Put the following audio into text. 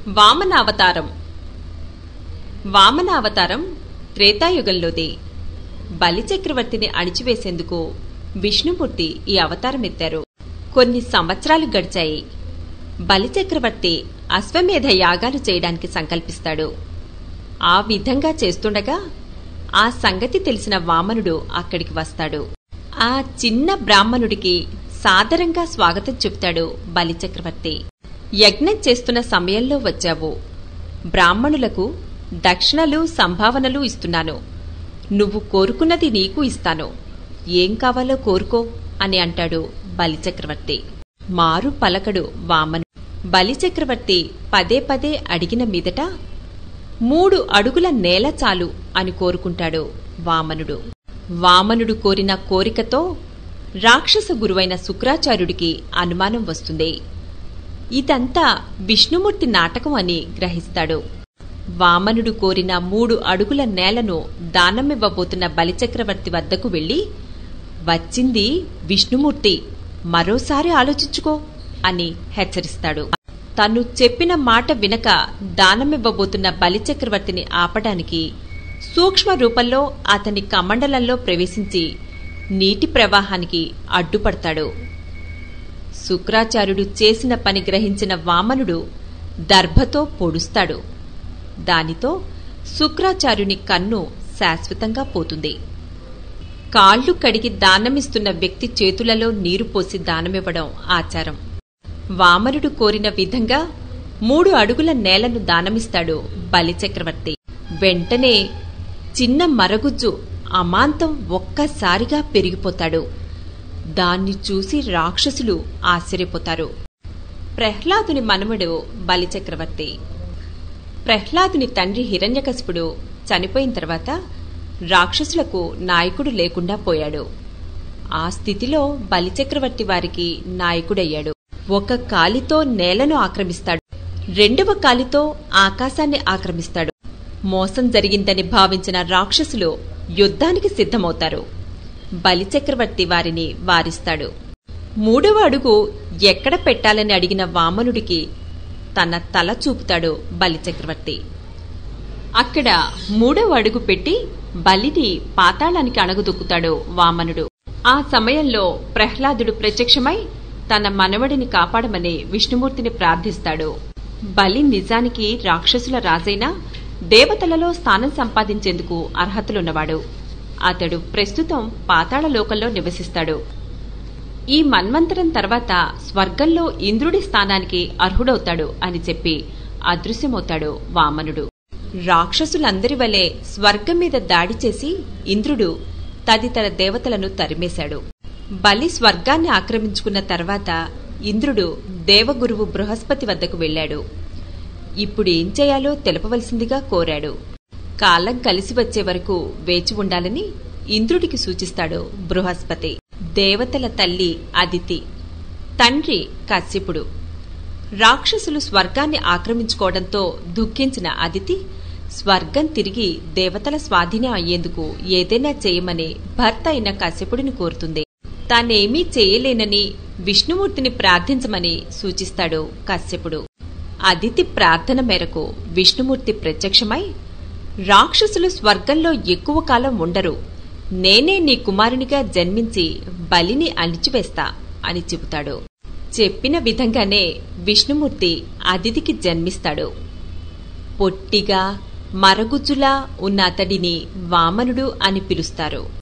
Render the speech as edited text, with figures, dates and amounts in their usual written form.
వామనావతారం. వామనావతారం త్రేతాయుగంలోది. బలిచక్రవర్తిని అణిచివేసేందుకు విష్ణుమూర్తి ఈ అవతారమెత్తారు. కొన్ని సంవత్సరాలు గడిచాయి. బలిచక్రవర్తి అశ్వమేధ యాగాలు చేయడానికి సంకల్పిస్తాడు. ఆ విధంగా చేస్తుండగా ఆ సంగతి తెలిసిన వామనుడు అక్కడికి వస్తాడు. ఆ చిన్న బ్రాహ్మణుడికి సాదరంగా స్వాగతం చెప్తాడు బలిచక్రవర్తి. యజ్ఞం చేస్తున్న సమయంలో వచ్చావు. బ్రాహ్మణులకు దక్షిణలు సంభావనలు ఇస్తున్నాను. నువ్వు కోరుకున్నది నీకు ఇస్తాను. ఏం కావాలో కోరుకో అని అంటాడు బలిచక్రవర్తి. మారు పలకడు వామనుడు. బలిచక్రవర్తి పదే పదే అడిగిన మీదట 3 అడుగుల నేల చాలు అని కోరుకుంటాడు వామనుడు. వామనుడు కోరిన కోరికతో రాక్షస గురువైన శుక్రాచార్యుడికి అనుమానం వస్తుంది. ఇదంతా విష్ణుమూర్తి నాటకం అని గ్రహిస్తాడు. వామనుడు కోరిన 3 అడుగుల నేలను దానమివ్వబోతున్న బలిచక్రవర్తి వద్దకు వెళ్లి, వచ్చింది విష్ణుమూర్తి, మరోసారి ఆలోచించుకో అని హెచ్చరిస్తాడు. తను చెప్పిన మాట వినక దానమివ్వబోతున్న బలిచక్రవర్తిని ఆపడానికి సూక్ష్మ రూపంలో అతని కమండలంలో ప్రవేశించి నీటి ప్రవాహానికి అడ్డుపడతాడు. శుక్రాచార్యుడు చేసిన పని గ్రహించిన వామనుడు దర్భతో పొడుస్తాడు. దానితో శుక్రాచార్యుని కన్ను శాశ్వతంగా పోతుంది. కాళ్లు కడిగి దానమిస్తున్న వ్యక్తి చేతులలో నీరు పోసి దానమివ్వడం ఆచారం. వామనుడు కోరిన విధంగా 3 అడుగుల నేలను దానమిస్తాడు బలిచక్రవర్తి. వెంటనే చిన్న మరగుజ్జు అమాంతం ఒక్కసారిగా పెరిగిపోతాడు. దాన్ని చూసి రాక్షసులు ఆశ్చర్యపోతారు. ప్రహ్లాదుని మనుమడు బలిచక్రవర్తి. ప్రహ్లాదుని తండ్రి హిరణ్యకశిపుడు చనిపోయిన తర్వాత రాక్షసులకు నాయకుడు లేకుండా పోయాడు. ఆ స్థితిలో బలిచక్రవర్తి వారికి నాయకుడయ్యాడు. ఒక కాలితో నేలను ఆక్రమిస్తాడు, 2వ కాలితో ఆకాశాన్ని ఆక్రమిస్తాడు. మోసం జరిగిందని భావించిన రాక్షసులు యుద్ధానికి సిద్ధమవుతారు. బలిచక్రవర్తి వారిని వారిస్తాడు. 3వ అడుగు ఎక్కడ పెట్టాలని అడిగిన వామనుడికి తన తల చూపుతాడు బలిచక్రవర్తి. అక్కడ 3వ అడుగు పెట్టి బలిని పాతాళానికి అణగదొక్కుతాడు వామనుడు. ఆ సమయంలో ప్రహ్లాదుడు ప్రత్యక్షమై తన మనవడిని కాపాడమని విష్ణుమూర్తిని ప్రార్థిస్తాడు. బలి నిజానికి రాక్షసుల రాజైనా దేవతలలో స్థానం సంపాదించేందుకు అర్హతలున్నవాడు. అతడు ప్రస్తుతం పాతాళలోకంలో నివసిస్తాడు. ఈ మన్వంతరం తర్వాత స్వర్గంలో ఇంద్రుడి స్థానానికి అర్హుడవుతాడు అని చెప్పి అదృశ్యమవుతాడు వామనుడు. రాక్షసులందరి వలె స్వర్గం మీద దాడి చేసి ఇంద్రుడు తదితర దేవతలను తరిమేశాడు. బలి స్వర్గాన్ని ఆక్రమించుకున్న తర్వాత ఇంద్రుడు దేవగురువు బృహస్పతి వద్దకు వెళ్లాడు. ఇప్పుడేం చేయాలో తెలపవలసిందిగా కోరాడు. కాలం కలిసి వచ్చే వరకు వేచి ఉండాలని ఇంద్రుడికి సూచిస్తాడు బృహస్పతి. దేవతల తల్లి అదితి, తండ్రి కశ్యపుడు. రాక్షసులు స్వర్గాన్ని ఆక్రమించుకోవడంతో దుఃఖించిన అదితి స్వర్గం తిరిగి దేవతల స్వాధీనం అయ్యేందుకు ఏదైనా చేయమని భర్త అయిన కశ్యపుడిని కోరుతుంది. తానేమీ చేయలేనని విష్ణుమూర్తిని ప్రార్థించమని సూచిస్తాడు కశ్యపుడు. అదితి ప్రార్థన మేరకు విష్ణుమూర్తి ప్రత్యక్షమై, రాక్షసులు స్వర్గంలో ఎక్కువ కాలం ఉండరు, నేనే నీ కుమారునిగా జన్మించి బలిని అణిచివేస్తా అని చెబుతాడు. చెప్పిన విధంగానే విష్ణుమూర్తి అదితికి జన్మిస్తాడు. పొట్టిగా మరగుజ్జులా ఉన్న అతడిని వామనుడు అని పిలుస్తారు.